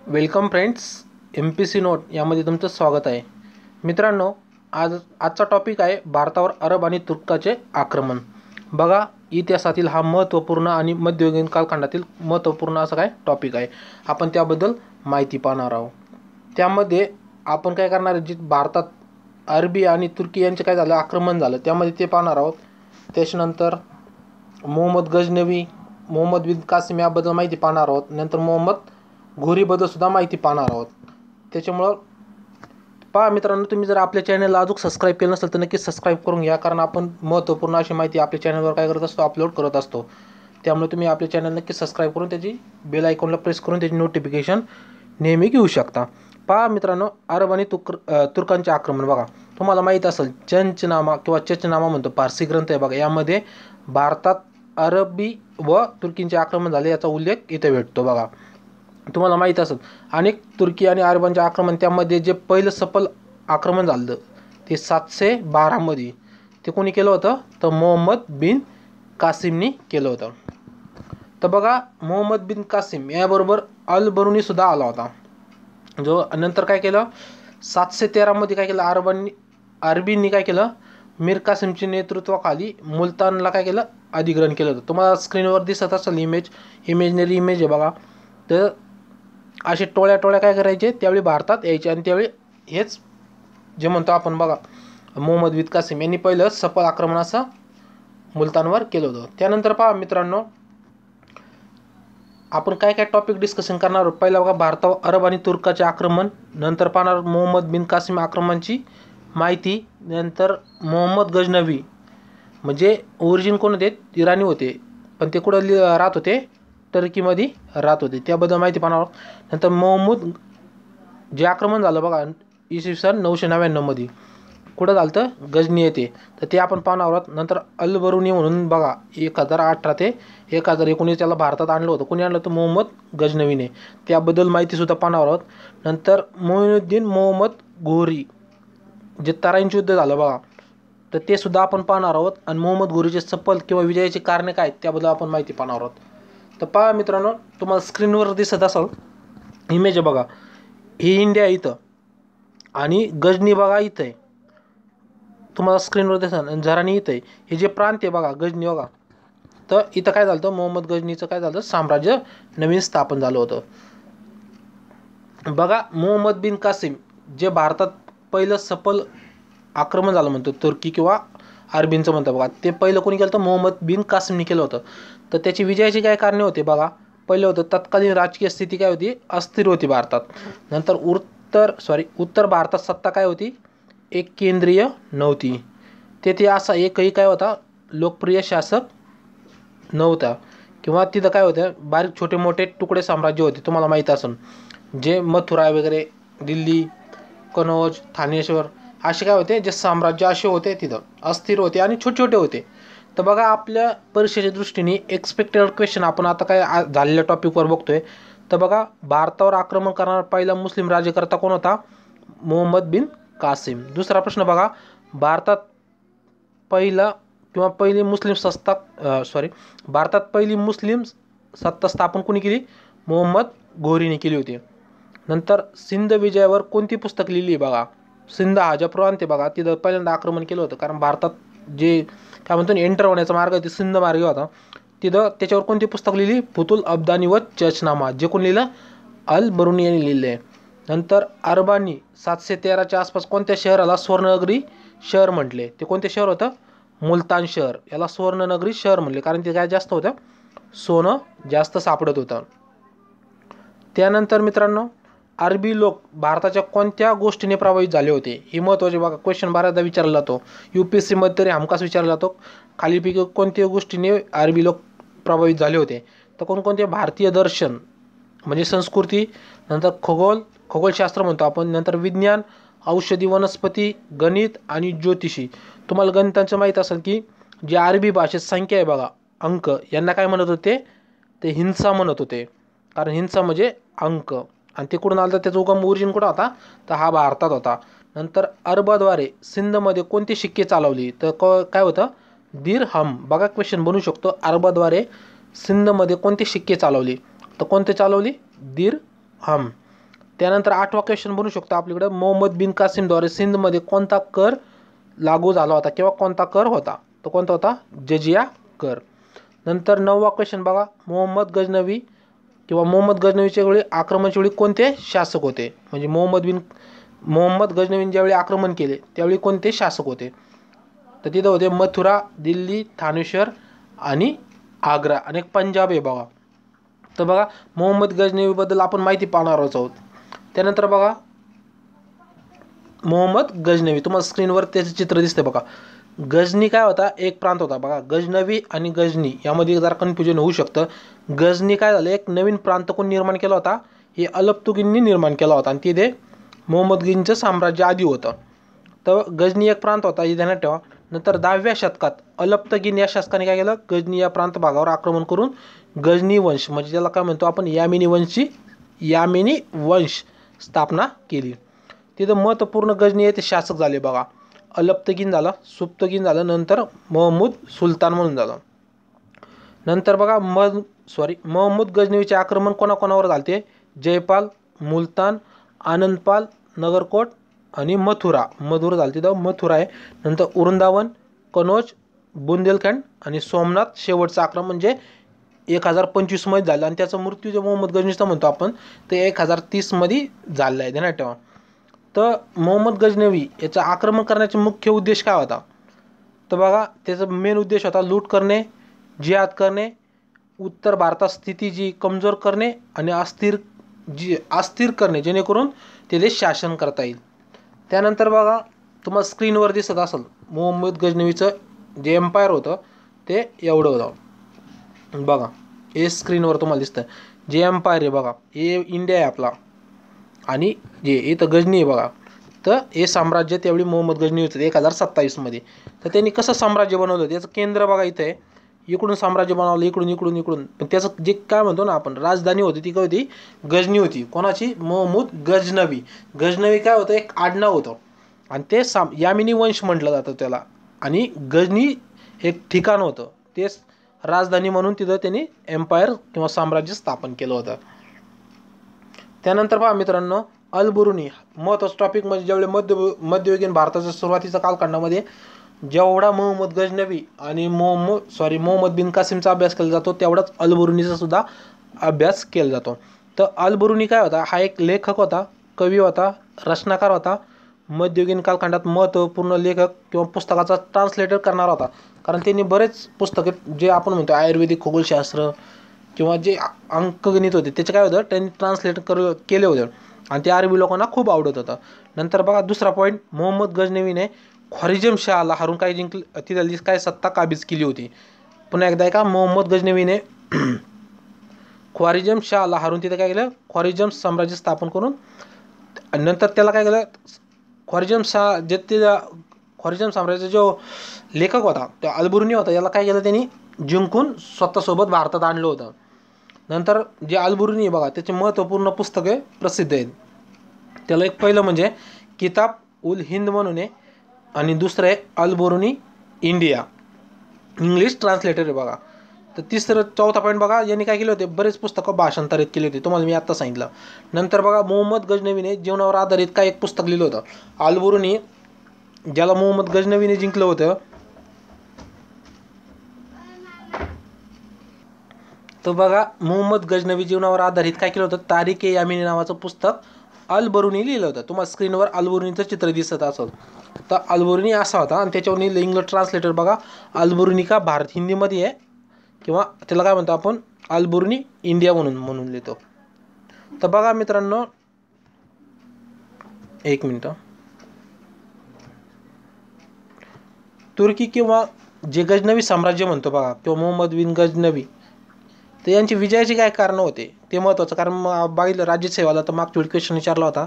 Welcome friends, MPC note यामध्ये तुमचं स्वागत आहे. मित्रांनो, आजचा टॉपिक आहे भारतावर अरब आणि तुर्काचे आक्रमण. बघा, इतिहासातील हा महत्त्वपूर्ण आणि मध्ययुगीन कालखंडातील महत्त्वपूर्ण असा काय टॉपिक आहे. आपण त्याबद्दल माहिती पाहणार आहोत. त्यामध्ये आपण काय करणार आहे, जी भारतात अरबी आणि तुर्की यांचे काय झालं आक्रमण झालं त्यामध्ये ते पाहणार आहोत. त्याच्यानंतर मोहम्मद गजनवी, मोहम्मद बिन कासिम याबद्दल माहिती पाहणार आहोत. नंतर मोहम्मद घोरीबद्दल सुद्धा माहिती पाहणार आहोत. त्याच्यामुळं पहा मित्रांनो, तुम्ही जर आपल्या चॅनलला अजून सबस्क्राईब केलं नसेल तर नक्कीच सबस्क्राईब करून घ्या, कारण आपण महत्त्वपूर्ण अशी माहिती आपल्या चॅनलवर काय करत असतो, अपलोड करत असतो. त्यामुळे तुम्ही आपल्या चॅनल नक्की सबस्क्राईब करून त्याची बेल आयकॉनला प्रेस करून त्याची नोटिफिकेशन नेहमी घेऊ शकता. पहा मित्रांनो, अरब आणि तुर्कांचे आक्रमण. बघा, तुम्हाला माहीत असेल चंचनामा किंवा चचनामा म्हणतो, पारसी ग्रंथ आहे बघा. यामध्ये भारतात अरबी व तुर्कींचे आक्रमण झाले याचा उल्लेख इथे भेटतो. बघा, तुम्हाला माहीत असेल अनेक तुर्की आणि अरबांचे आक्रमण. त्यामध्ये जे पहिलं सफल आक्रमण झालं ते 712 मध्ये ते कोणी केलं होतं, तर मोहम्मद बिन कासिमनी केलं होतं. तर बघा, मोहम्मद बिन कासिम याबरोबर अल बरुनी सुद्धा आला होता. जो नंतर काय केलं, 713 मध्ये काय केलं, अरबींनी काय केलं, मीर कासिमच्या नेतृत्वाखाली मुलतानला काय केलं, अधिग्रहण केलं होतं. तुम्हाला स्क्रीनवर दिसत असेल इमेजनरी इमेज आहे बघा. तर असे टोळ्या काय करायचे, त्यावेळी भारतात यायचे आणि त्यावेळी हेच जे म्हणतो आपण बघा, मोहम्मद बिन कासिम यांनी पहिलं सफल आक्रमण असं मुलतानवर केलं होतं. त्यानंतर पहा मित्रांनो, आपण काय टॉपिक डिस्कशन करणार आहोत. पहिला बघा, भारतावर अरब आणि तुर्काचे आक्रमण. नंतर पाहणार मोहम्मद बिन कासिम आक्रमणाची माहिती. नंतर मोहम्मद गजनवी, म्हणजे ओरिजिन कोण होते, इराणी होते, पण ते कुठं राहत होते, टर्कीमध्ये राहत होते, त्याबद्दल माहिती पाहणार आहोत. नंतर मोहम्मद जे आक्रमण झालं बघा इसवी सन 999 मध्ये, कुठं झालं तर गजनी येते, तर ते आपण पाहणार आहोत. नंतर अल बरुनी म्हणून बघा 1018 ते 1019 त्याला भारतात आणलं होतं. कोणी आणलं होतं, मोहम्मद गजनवीने, त्याबद्दल माहितीसुद्धा पाहणार आहोत. नंतर मोइनुद्दीन मोहम्मद घोरी, जे तराईंचं युद्ध झालं बघा, तर ते सुद्धा आपण पाहणार आहोत. आणि मोहम्मद घोरीचे सफल किंवा विजयाची कारणे काय त्याबद्दल आपण माहिती पाहणार आहोत. तर पहा मित्रांनो, तुम्हाला स्क्रीनवर दिसत असेल इमेज आहे बघा, ही इंडिया इथं आणि गजनी बघा इथं आहे. तुम्हाला स्क्रीनवर दिसत झरानी इथं आहे. हे जे प्रांत आहे बघा, गजनी बघा, तर इथं काय झालं, मोहम्मद गजनीचं काय झालं, साम्राज्य नवीन स्थापन झालं होतं. बघा, मोहम्मद बिन कासिम जे भारतात पहिलं सफल आक्रमण झालं म्हणतो, तुर्की किंवा अरबींचं म्हणतं बघा, ते पहिलं कोणी केलं, तर मोहम्मद बिन कासिमनी केलं होतं. तर त्याची विजयाची काय कारणे होते बघा. पहिलं होतं, तत्कालीन राजकीय स्थिती काय होती, अस्थिर होती भारतात. नंतर उत्तर भारतात सत्ता काय होती, एक केंद्रीय नव्हती. तेथे असा एकही काय होता, लोकप्रिय शासक नव्हता. किंवा तिथं काय होतं, बारीक छोटे मोठे तुकडे साम्राज्य होते. तुम्हाला माहीत असेल, जे मथुरा वगैरे, दिल्ली, कनौज, थानेश्वर असे काय होते, जे साम्राज्य असे होते, तिथं अस्थिर होते आणि छोटे होते. तर बघा, आपल्या परीक्षेच्या दृष्टीने एक्सपेक्टेड क्वेश्चन आपण आता काय झालेल्या टॉपिकवर बघतोय. तर बघा, भारतावर आक्रमण करणारा पहिला मुस्लिम राज्यकर्ता कोण होता, मोहम्मद बिन कासिम. दुसरा प्रश्न बघा, भारतात पहिली मुस्लिम सत्ता स्थापन कोणी केली, मोहम्मद घोरीने केली होती. नंतर सिंध विजयावर कोणती पुस्तक लिहिली बघा. सिंध हा जो प्रांत आहे बघा, तिथं पहिल्यांदा आक्रमण केलं होतं, कारण भारतात जे काय म्हणतो एंटर होण्याचा मार्ग आहे, ते सिंध मार्ग होता. तिथं त्याच्यावर कोणती पुस्तक लिहिली, फुतुल अब्दानी व चचनामा, जे कोण लिहिलं, अल बरुनी यांनी लिहिलं आहे. नंतर अरबांनी 713च्या आसपास कोणत्या शहराला स्वर्णनगरी शहर म्हटले, ते कोणते शहर होतं, मुलतान शहर. याला स्वर्णनगरी शहर म्हणले, कारण ते काय जास्त होतं, सोनं जास्त सापडत होतं. त्यानंतर मित्रांनो, अरबी लोक भारताच्या कोणत्या गोष्टीने प्रभावित झाले होते, हे महत्त्वाचे बघा. क्वेश्चन बऱ्याचदा विचारला जातो, UPSC मध्ये तरी हमखास विचारला जातो. खालीलपैकी कोणत्या गोष्टीने अरबी लोक प्रभावित झाले होते, तर कोणकोणते, भारतीय दर्शन म्हणजे संस्कृती, नंतर खगोलशास्त्र म्हणतो आपण, नंतर विज्ञान, औषधी वनस्पती, गणित आणि ज्योतिषी. तुम्हाला गणितांचं माहीत असेल की जे अरबी भाषेत संख्या आहे बघा, अंक, यांना काय म्हणत होते, ते हिंसा म्हणत होते, कारण हिंसा म्हणजे अंक. आणि ते कुठून आलं, तर त्याचा उगम ओरिजिन कुठं होता, तर हा भारतात होता. नंतर अरबाद्वारे सिंधमध्ये कोणती शिक्के चालवली, तर काय होतं, दिरहम. बघा, क्वेश्चन बनू शकतो, अरबाद्वारे सिंधमध्ये कोणती शिक्के चालवली, तर कोणते चालवली, दिरहम. त्यानंतर 8वा क्वेश्चन बनू शकतो आपल्याकडे, मोहम्मद बिन कासिमद्वारे सिंधमध्ये कोणता कर लागू झाला होता किंवा कोणता कर होता? तो कोणता होता? जजिया कर. नंतर 9वा क्वेश्चन बघा, मोहम्मद गजनवीच्या वेळी आक्रमणाच्या वेळी कोणते शासक होते? म्हणजे मोहम्मद गजनवीने ज्यावेळी आक्रमण केले त्यावेळी कोणते शासक होते? तर तिथं होते मथुरा, दिल्ली, थानेश्वर आणि आग्रा आणि एक पंजाब आहे बघा. तर बघा मोहम्मद गजनवीबद्दल आपण माहिती पाहणार आहोत. त्यानंतर बघा मोहम्मद गजनवी, तुम्हाला स्क्रीनवर त्याचं चित्र दिसते बघा. गजनी काय होता? एक प्रांत होता बघा. गजनवी आणि गजनी यामध्ये जरा कन्फ्युजन होऊ शकतं. गजनी काय झालं, एक नवीन प्रांत कोण निर्माण केला होता? हे अलबतुगिननी निर्माण केला होता आणि तिथे मोहम्मदगिरींचं साम्राज्य आधी होतं. तर गजनी एक प्रांत होता, हे ध्यानात ठेवा. नंतर 10व्या शतकात अलबतगिन या शासकाने काय केलं? गजनी या प्रांत भागावर आक्रमण करून गजनी वंश, म्हणजे त्याला काय म्हणतो आपण, यामिनी वंश स्थापना केली. तिथं महत्त्वपूर्ण गजनी आहे ते शासक झाले बघा. अलबतगिन झालं, सुप्तगिन झालं, नंतर महमूद सुलतान म्हणून झालं. नंतर बघा महमूद गजनवीचे आक्रमण कोणाकोणावर झाले? जयपाल, मुलतान, आनंदपाल, नगरकोट आणि मथुरा झाली. तिथं मथुरा आहे. नंतर वृंदावन, कनौज, बुंदेलखंड आणि सोमनाथ शेवटचं आक्रमण म्हणजे 1025 मध्ये झालं आणि त्याचा मृत्यू जे मोहम्मद गजनीचा म्हणतो आपण ते 1030 मध्ये झाला आहे, ध्यानात ठेवा. तर मोहम्मद गजनवी याचा आक्रमण करण्याचा मुख्य उद्देश काय होता? तर बघा त्याचा मेन उद्देश होता लूट करणे, जिहाद करणे, उत्तर भारतात स्थिती जी कमजोर करणे आणि अस्थिर करणे, जेणेकरून ते शासन करता येईल. त्यानंतर बघा तुम्हाला स्क्रीनवर दिसत असेल मोहम्मद गजनवीचं जे एम्पायर होतं ते एवढं होतं बघा. हे स्क्रीनवर तुम्हाला दिसतं जे एम्पायर आहे बघा, हे इंडिया आहे आपला आणि जे इथं गजनी आहे बघा. तर हे साम्राज्य त्यावेळी मोहम्मद गजनी होतं 1027 मध्ये. तर त्यांनी कसं साम्राज्य बनवलं? त्याचं केंद्र बघा इथं आहे. इकडून साम्राज्य बनवलं, इकडून. पण त्याचं जे काय म्हणतो ना आपण राजधानी होती ती काय होती? गजनी होती. कोणाची? मोहम्मद गजनवी. गजनवी काय होतं? एक आडनाव होतं आणि ते यामिनी वंश म्हटलं जातं त्याला. आणि गजनी एक ठिकाण होतं, तेच राजधानी म्हणून तिथं त्यांनी एम्पायर किंवा साम्राज्य स्थापन केलं होतं. त्यानंतर पहा मित्रांनो, अलबुरुनी महत्त्वाचं टॉपिक म्हणजे ज्यावेळी मध्ययुगीन भारताच्या सुरुवातीच्या कालखंडामध्ये जेवढा मोहम्मद गजनवी आणि मोहम्मद बिन कासिमचा अभ्यास केला जातो तेवढाच अलबुरुनीचा सुद्धा अभ्यास केला जातो. तर अलबुरुनी काय होता? हा एक लेखक होता, कवी होता, रचनाकार होता. मध्ययुगीन कालखंडात महत्त्वपूर्ण लेखक किंवा पुस्तकाचा ट्रान्सलेटर करणारा होता. कारण त्यांनी बरेच पुस्तके जे आपण म्हणतो आयुर्वेदिक खगोलशास्त्र किंवा जे अंकगणित होते त्याचे काय होतं त्यांनी ट्रान्सलेट केले होते आणि ते अरबी लोकांना खूप आवडत होतं. नंतर बघा दुसरा पॉईंट, मोहम्मद गजनवीने ख्वारिझम शाहला हरून काय जिंकलं, तिथली काय सत्ता काबीज केली होती. पुन्हा एकदा का मोहम्मद गजनवीने ख्वारिझम शाहला हरून तिथे काय केलं? ख्वारिझम साम्राज्य स्थापन करून नंतर त्याला काय केलं? ख्वारिझम साम्राज्याचा जो लेखक होता तो अलबुरुनी होता, याला काय केलं त्यांनी? जिंकून स्वतःसोबत भारतात आणलं होतं. नंतर जे अलबुरुनी बघा त्याचे महत्त्वपूर्ण पुस्तके प्रसिद्ध आहेत. त्याला एक पहिलं म्हणजे किताब उल हिंद म्हणून आहे आणि दुसरं आहे अलबुरुनी इंडिया, इंग्लिश ट्रान्सलेटर आहे बघा. तर चौथा पॉईंट बघा, यांनी काय केले होते? बरेच पुस्तकं भाषांतरित केली होती, तुम्हाला मी आत्ता सांगितलं. नंतर बघा मोहम्मद गजनवीने जीवनावर आधारित काय एक पुस्तक लिहिलं होतं. अलबुरुनी ज्याला मोहम्मद गजनवीने जिंकलं होतं, तर बघा मोहम्मद गजनवी जीवनावर आधारित काय केलं होतं? तारिक-ए-यामिनी नावाचं पुस्तक अलबुरुनी लिहिलं होतं. तुम्हाला स्क्रीनवर अलबुरुनीचं चित्र दिसत असेल. तर अलबुरुनी असा होता आणि त्याच्यावर लिहिलं इंग्लिश ट्रान्सलेटर बघा, अलबुरुनी का भारत हिंदीमध्ये आहे किंवा त्याला काय म्हणतो आपण अलबुरुनी इंडिया म्हणून लिहितो. तर बघा मित्रांनो, एक मिनटं, तुर्की किंवा जे गजनवी साम्राज्य म्हणतो बघा किंवा मोहम्मद बिन गजनवी, तर यांची विजयाची काय कारणं होते ते महत्त्वाचं. कारण बघितलं राज्यसेवाला तर मागच्या वेळी क्वेश्चन विचारला होता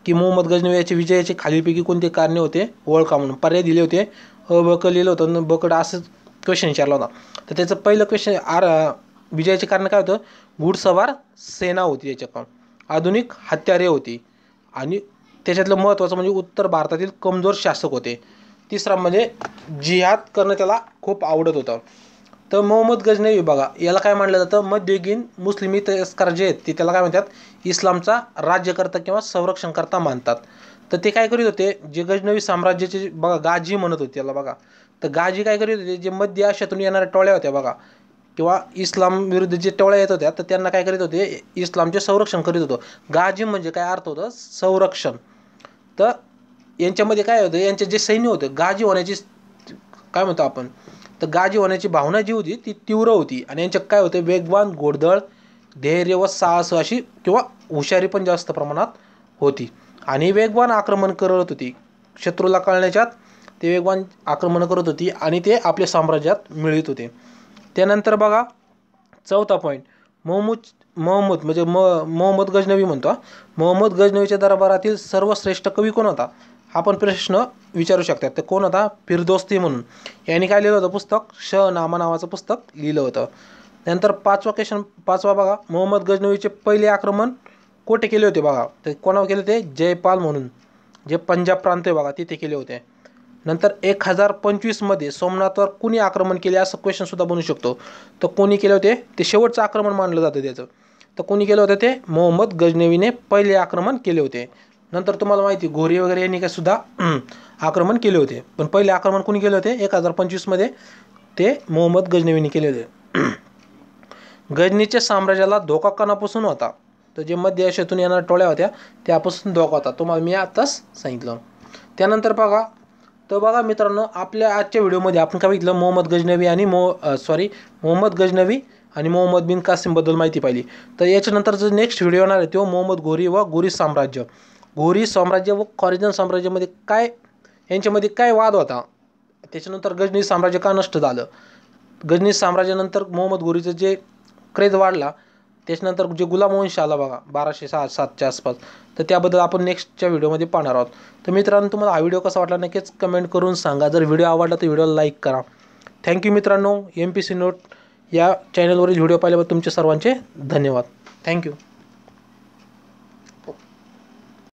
की मोहम्मद गजनवी याची विजयाची खालीलपैकी कोणते कारणे होते ओळखा म्हणून. पर्याय दिले होते, बक लिहिलं होतं, बकड असं क्वेश्चन विचारला होता. तर त्याचं पहिलं क्वेश्चन विजयाचे कारण काय होतं? घुडसवार सेना होती, याच्याकडून आधुनिक हत्यारे होती आणि त्याच्यातलं महत्त्वाचं म्हणजे उत्तर भारतातील कमजोर शासक होते. तिसरा म्हणजे जिहाद करणं त्याला खूप आवडत होतं. तर मोहम्मद गजनवी बघा, याला काय म्हटलं जातं, मध्ययुगीन मुस्लिमी इतिहासकार जे आहेत ते त्याला काय म्हणतात, इस्लामचा राज्यकर्ता किंवा संरक्षणकर्ता मानतात. तर ते काय करीत होते, जे गजनवी साम्राज्याचे बघा गाजी म्हणत होते त्याला बघा. तर गाजी काय करीत होते, जे मध्य आशियातून येणाऱ्या टोळ्या होत्या बघा, किंवा इस्लाम विरुद्ध जे टोळ्या येत होत्या, तर त्यांना काय करीत होते, इस्लामचे संरक्षण करीत होतो. गाजी म्हणजे काय अर्थ होतं, संरक्षण. तर यांच्यामध्ये काय होतं, यांचे जे सैन्य होतं, गाजी होण्याची काय म्हणतो आपण, तर गाजी होण्याची भावना जी होती ती तीव्र होती. आणि यांच्यात काय होते, वेगवान, घोडदळ, धैर्य व साहस अशी किंवा हुशारी पण जास्त प्रमाणात होती. आणि वेगवान आक्रमण करत होती, शत्रूला कळण्याच्यात ते वेगवान आक्रमण करत होती आणि ते आपल्या साम्राज्यात मिळत होते. त्यानंतर बघा चौथा पॉईंट, मोहम्मद म्हणजे मोहम्मद गजनवी म्हणतो. मोहम्मद गजनवीच्या दरबारातील सर्वश्रेष्ठ कवी कोण होता, हा पण प्रश्न विचारू शकतात. तर कोण होता, फिरदौस्ती म्हणून. यांनी काय लिहिलं होतं पुस्तक, शहनामा नावाचं पुस्तक लिहिलं होतं. नंतर पाचवा बघा, मोहम्मद गजनवीचे पहिले आक्रमण कोठे केले होते बघा, ते कोणावर केले होते, जयपाल म्हणून, जे पंजाब प्रांत आहे बघा तिथे केले होते. नंतर 1025 मध्ये सोमनाथवर कुणी आक्रमण केले असं क्वेश्चन सुद्धा बनू शकतो. तर कोणी केले होते, ते शेवटचं आक्रमण मानलं जातं त्याचं. तर कोणी केलं होतं, ते मोहम्मद गजनवीने पहिले आक्रमण केले होते. नंतर तुम्हाला माहिती घोरी वगैरे यांनी काय सुद्धा आक्रमण केले होते, पण पहिले आक्रमण कोणी केले होते 1025 मध्ये, ते मोहम्मद गजनवीने केले होते. गजनीच्या साम्राज्याला धोका कोणापासून होता, तर जे मध्य आशियातून येणाऱ्या टोळ्या होत्या त्यापासून धोका होता, तुम्हाला मी आताच सांगितलं. त्यानंतर बघा, तर बघा मित्रांनो, आपल्या आजच्या व्हिडिओमध्ये आपण काय बघितलं, मोहम्मद गजनवी आणि मोहम्मद बिन कासिमबद्दल माहिती पाहिली. तर याच्यानंतर जो नेक्स्ट व्हिडिओ येणार आहे तो मोहम्मद घोरी व घोरी साम्राज्य. घोरी साम्राज्य व खॉरिजन साम्राज्यामध्ये काय, यांच्यामध्ये काय वाद होता, त्याच्यानंतर गजनी साम्राज्य का नष्ट झालं, गजनी साम्राज्यानंतर मोहम्मद घोरीचं जे क्रेज वाढला, त्याच्यानंतर जे गुलाम वंश आला बघा 1207च्या आसपास, तर त्याबद्दल आपण नेक्स्टच्या व्हिडिओमध्ये पाहणार आहोत. तर मित्रांनो, तुम्हाला हा व्हिडिओ कसा वाटला नक्कीच कमेंट करून सांगा. जर व्हिडिओ आवडला तर व्हिडिओला लाईक करा. थँक्यू मित्रांनो. MPC नोट या चॅनलवरील व्हिडिओ पाहिल्याबद्दल तुमचे सर्वांचे धन्यवाद. थँक्यू.